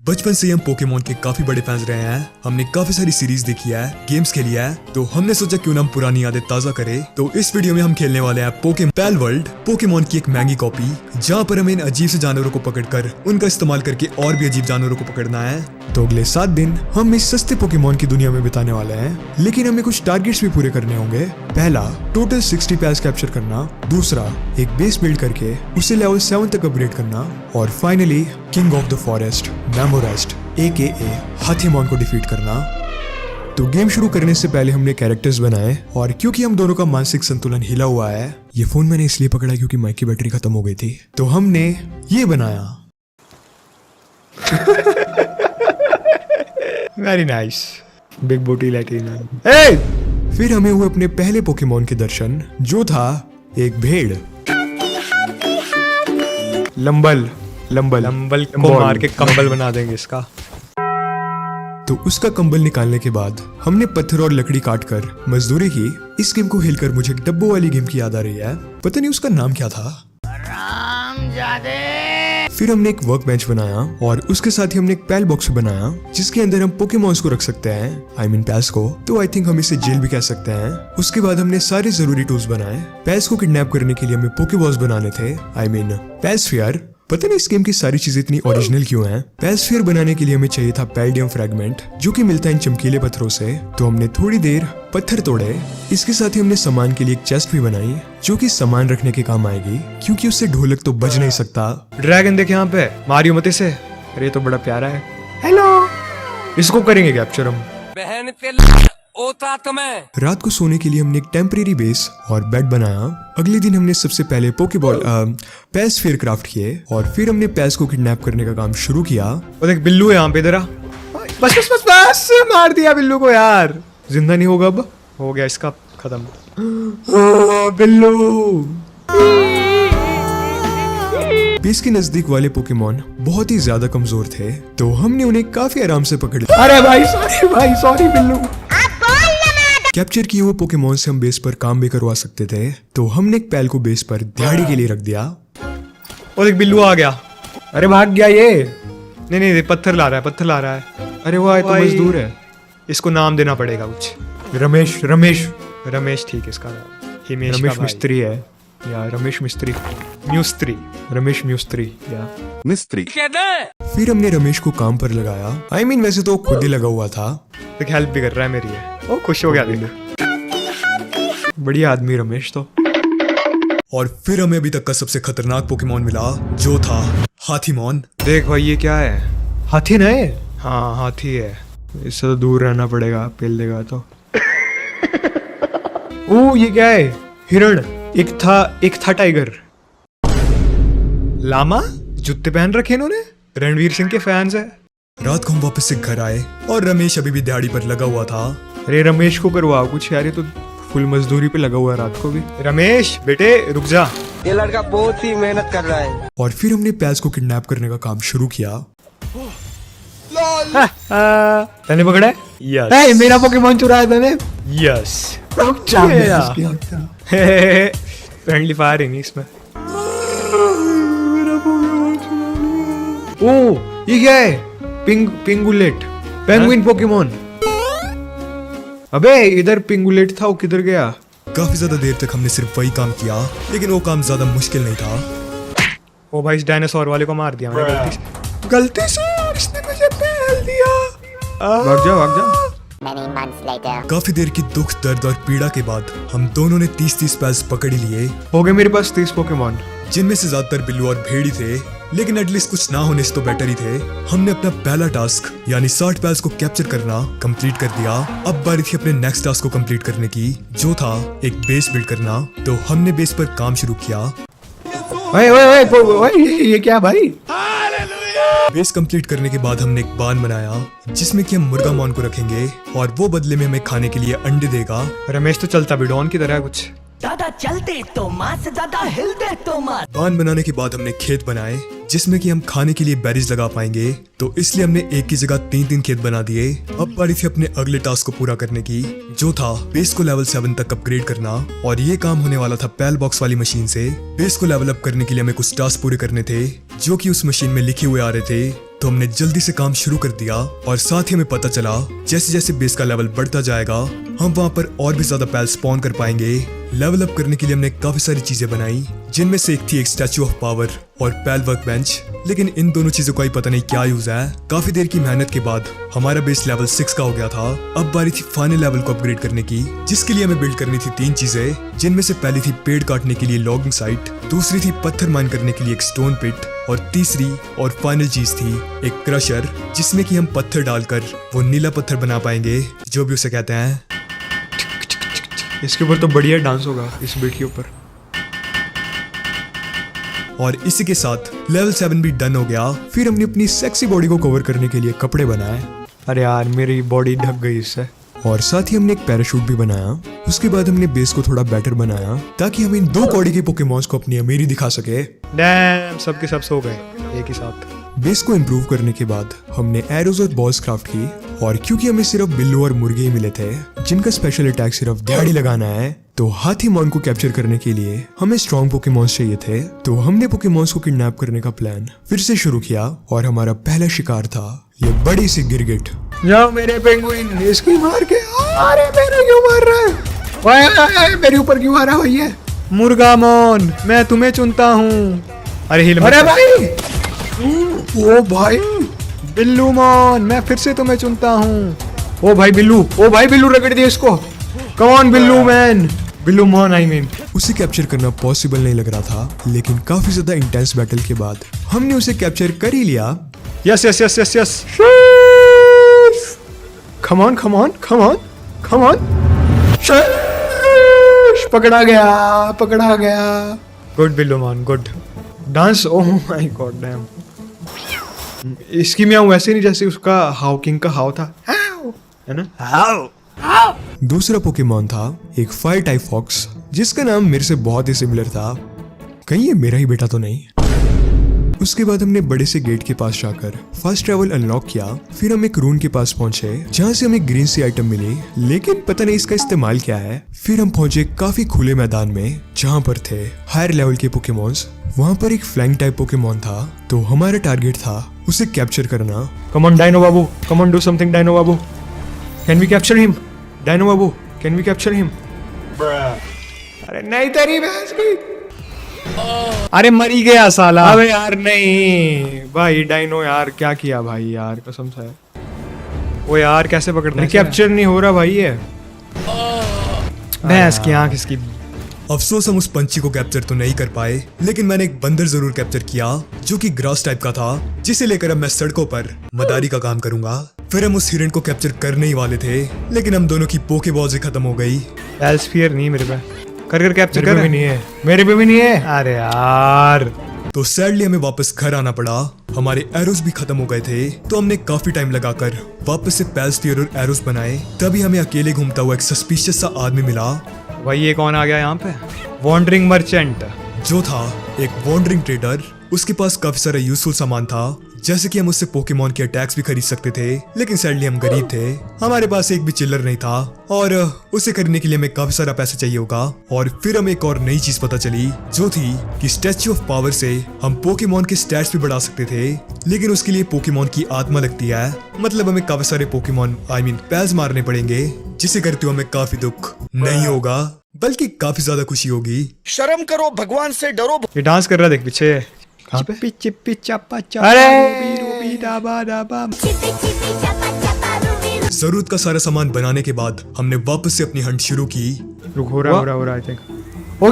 बचपन से ही हम पोकेमोन के काफी बड़े फैंस रहे हैं। हमने काफी सारी सीरीज देखी है, गेम्स खेली है, तो हमने सोचा क्यों ना हम पुरानी यादें ताजा करें। तो इस वीडियो में हम खेलने वाले हैं पोकेमोन पैल वर्ल्ड, पोकेमोन की एक महंगी कॉपी, जहाँ पर हमें इन अजीब से जानवरों को पकड़कर उनका इस्तेमाल करके और भी अजीब जानवरों को पकड़ना है। तो अगले 7 दिन हम इस सस्ते पोकेमोन की दुनिया में बिताने वाले हैं, लेकिन हमें कुछ टारगेट्स भी पूरे करने होंगे। पहला, टोटल 60 पैल्स कैप्चर करना। दूसरा, एक बेस बिल्ड करके उसे लेवल 7 तक अपग्रेड करना। और finally king of the forest Memorest AKA हाथीमॉन को डिफीट करना। तो गेम शुरू करने से पहले हमने कैरेक्टर्स बनाए, और क्योंकि हम दोनों का मानसिक संतुलन हिला हुआ है, ये फोन मैंने इसलिए पकड़ा क्योंकि माइक की बैटरी खत्म हो गई थी, तो हमने ये बनाया। वेरी नाइस, बिग बूटी लैटिना। फिर हमें हुए अपने पहले पोकेमोन के दर्शन, जो था एक भेड़। लंबल को मार के कंबल बना देंगे इसका। तो उसका कंबल निकालने के बाद हमने पत्थर और लकड़ी काटकर मजदूरी की। इस गेम को हिलकर मुझे एक डब्बो वाली गेम की याद आ रही है, पता नहीं उसका नाम क्या था। फिर हमने एक वर्क बेंच बनाया, और उसके साथ ही हमने एक पैल बॉक्स बनाया, जिसके अंदर हम पोकेमॉन्स को रख सकते हैं, आई मीन पैल्स को। तो आई थिंक हम इसे जेल भी कह सकते हैं। उसके बाद हमने सारे जरूरी टूल्स बनाए। पैल्स को किडनैप करने के लिए हमें पोकेबॉल्स बनाने थे, आई मीन पैलस्फीयर। पता नहीं इस गेम की सारी चीजें इतनी ओरिजिनल क्यों हैं। पैलस्फीयर बनाने के लिए हमें चाहिए था पैलडियम फ्रैगमेंट, जो कि मिलता है इन चमकीले पत्थरों से। तो हमने थोड़ी देर पत्थर तोड़े। इसके साथ ही हमने सामान के लिए एक चेस्ट भी बनाई, जो कि सामान रखने के काम आएगी, क्योंकि उससे ढोलक तो बज नहीं सकता। ड्रैगन देख यहाँ पे, मारियो मत से। अरे तो बड़ा प्यारा है। हेलो, इसको करेंगे कैप्चर हम। बहन ओता तुम्हें। रात को सोने के लिए हमने एक टेम्परेरी बेस और बेड बनाया। अगले दिन हमने सबसे पहले पोकेबॉल पैलस्फीयर क्राफ्ट किए, और फिर हमने पैल्स को किडनैप करने का काम शुरू किया। और एक बिल्लू है यहाँ पे, इधर आ। बस बस बस बस, मार दिया बिल्लू को यार। जिंदा नहीं होगा, अब हो गया इसका खत्म। बिल्लू। बेस के नजदीक वाले पोकेमॉन बहुत ही ज्यादा कमजोर थे, तो हमने उन्हें काफी आराम से पकड़ लिया। अरे भाई सॉरी बिल्लू। कैप्चर किए हुए पोकेमॉन से हम बेस पर काम भी करवा सकते थे, तो हमने एक पैल को बेस पर दिहाड़ी के लिए रख दिया। और एक बिल्लू आ गया। अरे भाग गया ये। नहीं, पत्थर ला रहा है। अरे वाह, तो मजदूर है, इसको नाम देना पड़ेगा कुछ। रमेश ठीक है इसका नाम। रमेश मिस्त्री है या रमेश मिस्त्री, रमेश म्यूस्त्री या मिस्त्री। फिर हमने रमेश को काम पर लगाया। आई मीन वैसे तो खुद ही लगा हुआ था, तो हेल्प भी कर रहा है मेरी है। ओ खुश हो गया दिल। बढ़िया आदमी रमेश तो। और फिर हमें अभी तक का सबसे खतरनाक पोकेमॉन मिला, जो था हाथीमॉन। देख भाई, ये क्या है? हाथी ना है? हाँ हाथी है। इससे तो दूर रहना पड़ेगा, पेल देगा तो। ओ ये क्या है? हिरण। एक था टाइगर। लामा, जूते पहन रखे इन्होंने, रणवीर सिंह के फैंस है। रात को हम वापस से घर आए, और रमेश अभी भी दिहाड़ी पर लगा हुआ था। अरे रमेश को करवाओ कुछ यार, ये तो फुल मजदूरी पे लगा हुआ है रात को भी। रमेश बेटे रुक जा, ये लड़का बहुत ही मेहनत कर रहा है। और फिर हमने पैल्स को किडनैप करने का काम शुरू किया। तने पकड़ा है? यस। मेरा पोकेमॉन चुराया तने? यस। फ्रेंडली फायर ही नहीं इसमें। ओ ये क्या है? पिंगुलेट, पेंगुइन पोकेमोन। अबे इधर पिंगुलेट था, वो किधर गया? काफी ज्यादा देर तक हमने सिर्फ वही काम किया, लेकिन वो काम ज्यादा मुश्किल नहीं था। ओ भाई, इस डायनासोर वाले को मार दिया मैंने गलती से। इसने मुझे पेल दिया। भाग जा। काफी देर की दुख, दर्द और पीड़ा के बाद हम दोनों ने 30 पैल्स पकड़ ही लिए। हो गए मेरे पास 30 पोकेमॉन, जिनमें से ज्यादातर बिल्लू और भेड़ी थे, लेकिन एटलीस्ट कुछ ना होने से तो बेटर ही थे। हमने अपना पहला टास्क यानी 60 पैल्स को कैप्चर करना कंप्लीट कर दिया। अब बारी थी अपने नेक्स्ट टास्क को कंप्लीट करने की, जो था एक बेस बिल्ड करना। तो हमने बेस पर काम शुरू किया। ये क्या भाई? बेस कंप्लीट करने के बाद हमने एक बान बनाया, जिसमें कि हम मुर्गा मॉन को रखेंगे, और वो बदले में हमें खाने के लिए अंडे देगा। रमेश तो चलता भी डॉन की तरह कुछ। दादा चलते तो माँ से ज्यादा हिलते तो माँ। बांध बनाने के बाद हमने खेत बनाए जिसमें कि हम खाने के लिए बेरीज लगा पाएंगे, तो इसलिए हमने एक की जगह 3-3 खेत बना दिए। अब बारी थी अपने अगले टास्क को पूरा करने की, जो था बेस को लेवल 7 तक अपग्रेड करना। और ये काम होने वाला था पैल बॉक्स वाली मशीन से। बेस को लेवल अप करने के लिए हमें कुछ टास्क पूरे करने थे जो कि उस मशीन में लिखे हुए आ रहे थे, तो हमने जल्दी से काम शुरू कर दिया। और साथ ही हमें पता चला जैसे जैसे बेस का लेवल बढ़ता जाएगा हम वहाँ पर और भी ज्यादा पैल स्पॉन कर पाएंगे। लेवल अप करने के लिए हमने काफी सारी चीजें बनाई, जिनमें से एक थी एक स्टैचू ऑफ पावर और पैल वर्क बेंच। लेकिन इन दोनों चीजों का ही पता नहीं क्या यूज है। काफी देर की मेहनत के बाद हमारा बेस लेवल 6 का हो गया था। अब बारी थी फाइनल लेवल को अपग्रेड करने की, जिसके लिए हमें बिल्ड करनी थी 3 चीजें, जिनमें से पहली थी पेड़ काटने के लिए लॉगिंग साइट, दूसरी थी पत्थर माइन करने के लिए एक स्टोन पिट, और तीसरी और फाइनल चीज थी एक क्रशर, जिसमें कि हम पत्थर डालकर वो नीला पत्थर बना पाएंगे, जो भी उसे कहते हैं। इसके ऊपर तो बढ़िया डांस होगा, इस बीट के ऊपर। और इसी के साथ लेवल 7 भी डन हो गया। फिर हमने अपनी सेक्सी बॉडी को कवर करने के लिए कपड़े बनाए। अरे यार मेरी बॉडी ढक गई इससे। और साथ ही हमने एक पैराशूट भी बनाया। उसके बाद हमने बेस को थोड़ा बेटर बनाया ताकि हम इन 2 कॉडी के पोकेमॉन्स को अपनी अमीरी दिखा सके। डैम, सबके सब सो गए एक ही साथ। बेस को इम्प्रूव करने के बाद हमने एरोज और बॉल्स क्राफ्ट की, और क्योंकि हमें सिर्फ बिल्लू और मुर्गे ही मिले थे जिनका स्पेशल अटैक सिर्फ दिहाड़ी लगाना है, तो हाथी मॉन को कैप्चर करने के लिए हमें स्ट्रॉन्ग पोकेमॉन्स चाहिए थे। तो हमने पोकेमॉन्स को किडनैप करने का प्लान फिर से शुरू किया, और हमारा पहला शिकार था ये बड़ी सी गिरगिट। जाओ मेरे पेंगुइन, इसको मार के। अरे मेरे क्यों मार रहा है? ओए, मेरे ऊपर क्यों आ रहा है भैया? मुर्गा मॉन, मैं तुम्हें चुनता हूँ। अरे हिल मत। अरे भाई, ओ भाई बिल्लू मॉन, मैं फिर से तुम्हें चुनता हूँ। ओ भाई बिल्लू, ओ भाई बिल्लू, रगड़ दिया इसको। Come on Billu man, Billu mon I mean. उसे कैप्चर करना पॉसिबल नहीं लग रहा था, लेकिन काफी ज्यादा इंटेंस बैटल के बाद हमने उसे कैप्चर कर ही लिया। Yes yes yes yes yes. Come on come on come on come on. पकड़ा गया, पकड़ा गया। Good Billu mon, good dance. Oh my god damn. इसकी म्याऊं वैसे नहीं जैसे उसका हाउकिंग का हाउ था, है ना? हाउ। दूसरा पोकेमॉन था एक फायर टाइप फॉक्स, जिसका नाम मेरे से बहुत ही सिमिलर था। कहीं ये मेरा ही बेटा तो नहीं? उसके बाद हमने बड़े से गेट के पास जाकर फास्ट ट्रैवल अनलॉक किया। फिर हम एक रूम के पास पहुंचे जहां से हमें ग्रीन सी आइटम मिली, लेकिन पता नहीं इसका इस्तेमाल क्या है। फिर हम पहुंचे काफी खुले मैदान में जहां पर थे हायर लेवल के पोकेमॉन्स। वहां पर एक फ्लाइंग टाइप पोकेमॉन था, तो हमारा टारगेट था उसे कैप्चर करना। Come on Dino Babu, come on do something Dino Babu. Can we capture him? Dino Babu, can we capture him? अरे नहीं, तेरी भैंस की। अरे मरी गया साला। अबे यार नहीं भाई, डायनो यार क्या किया भाई यार, कसम से। वो यार कैसे पकड़ना है? कैप्चर नहीं हो रहा भाई ये। भैंस की आंख इसकी। अफसोस हम उस पंछी को कैप्चर तो नहीं कर पाए, लेकिन मैंने एक बंदर जरूर कैप्चर किया जो कि ग्रास टाइप का था, जिसे लेकर अब मैं सड़कों पर मदारी का काम करूंगा। फिर हम उस हिरन को कैप्चर करने ही वाले थे, लेकिन हम दोनों की पोकेबॉल्स ही खत्म हो गई। एल्सफियर नहीं मेरे पे, कर कैप्चर कर। नहीं है मेरे पे भी नहीं है। अरे यार, तो सैडली हमें वापस घर आना पड़ा। हमारे एरोस भी खत्म हो गए थे, तो हमने काफी टाइम लगाकर वापस से पैल्सटियर और एरोस बनाए। तभी हमें अकेले घूमता हुआ एक सस्पिशियस सा आदमी मिला। भाई ये कौन आ गया यहाँ पे? वॉन्डरिंग मर्चेंट, जो था एक वॉन्डरिंग ट्रेडर। उसके पास काफी सारा यूजफुल सामान था, जैसे कि हम उससे पोकेमॉन के अटैक्स भी खरीद सकते थे, लेकिन सैडली हम गरीब थे, हमारे पास एक भी चिल्लर नहीं था, और उसे खरीदने के लिए हमें काफी सारा पैसा चाहिए होगा। और फिर हमें एक और नई चीज पता चली, जो थी कि स्टैचू ऑफ पावर से हम पोकेमॉन के स्टैट्स भी बढ़ा सकते थे, लेकिन उसके लिए पोकेमॉन की आत्मा लगती है। मतलब हमें काफी सारे पोकेमॉन पैल्स मारने पड़ेंगे, जिसे करते हुए हमें काफी दुख नहीं होगा, बल्कि काफी ज्यादा खुशी होगी। शर्म करो, भगवान से डरो। ये डांस कर रहा देख पीछे। जरूरत का सारा सामान बनाने के बाद हमने वापस से अपनी हंट शुरू की। हो रहा आई थिंक हो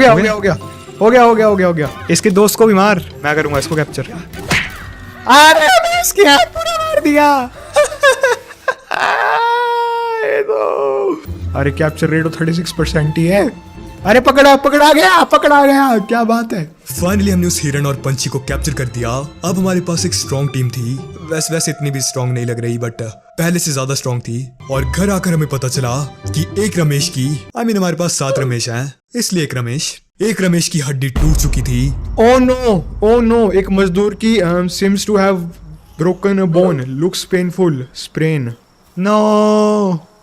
गया। इसके दोस्त को भी मार, मैं करूंगा इसको कैप्चर। अरे इसकी हाथ पूरा मार दिया। अरे कैप्चर रेट 36% ही है। अरे पकड़ा गया, क्या बात है। फाइनली हमने उस हिरन और पंछी को कैप्चर कर दिया। अब हमारे पास एक स्ट्रॉन्ग टीम थी, वैसे इतनी भी स्ट्रॉन्ग नहीं लग रही, बट पहले से ज्यादा स्ट्रॉन्ग थी। और घर आकर हमें पता चला कि एक रमेश की हमारे पास 7 रमेश हैं, इसलिए एक रमेश की हड्डी टूट चुकी थी। ओ नो, एक मजदूर की seems to have broken a bone, looks painful, sprain. No,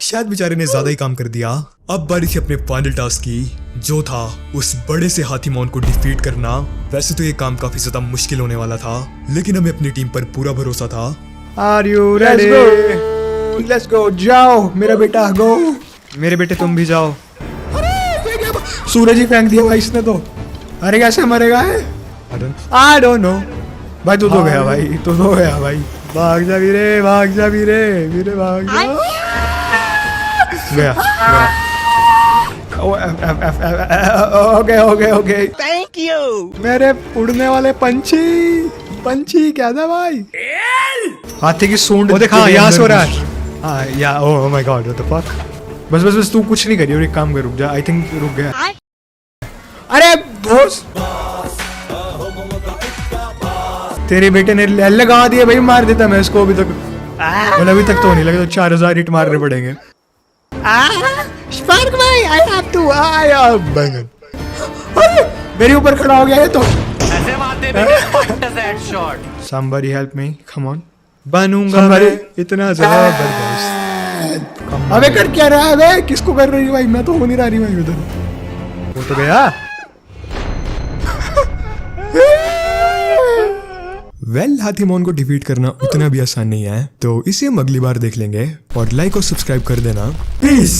शायद बेचारे ने ज्यादा ही काम कर दिया। अब बारी थी अपने फाइनल टास्क की, जो था उस बड़े से हाथी मॉन को डिफीट करना। वैसे तो ये काम काफी ज्यादा मुश्किल होने वाला था, लेकिन हमें अपनी टीम पर पूरा भरोसा था। Are you ready? Let's go, जाओ मेरा बेटा, गो। मेरे बेटे तुम भी जाओ। सूरज ही फेंक दिया भाई इसने तो। अरे कैसे मरेगा है? I don't know। भाई तू तो गया भाई, तू तो गया भाई। भाग जा वीरे, भाग जा वीरे, वीरे भाग जा। गया। ओके। Thank you. मेरे उड़ने वाले पंछी क्या था भाई? हाथी की सूंड देखा, यहाँ से हो रहा है। हाँ या, ओह my God, what the fuck. बस तू कुछ नहीं करियो, और एक काम कर, रुक जा। आई थिंक रुक गया। अरे बॉस, तेरे बेटे ने लगा दिया भाई, मार देता मैं इसको अभी तक। मतलब अभी तक तो नहीं लगा, तो 4000 हिट मारने पड़ेंगे। स्पार्क भाई, आई हैव टू बैंगन। मेरे ऊपर खड़ा हो गया है तो ऐसे मारते headshot. somebody help me, come on। बनूंगा मैं इतना जबरदस्त। अबे कर क्या रहा है बे? किसको कर रही है भाई? मैं तो हो नहीं रहा रही भाई उधर। वो तो गया। हाथीमोन को डिफीट करना उतना भी आसान नहीं है, तो इसे हम अगली बार देख लेंगे। और लाइक और सब्सक्राइब कर देना प्लीज।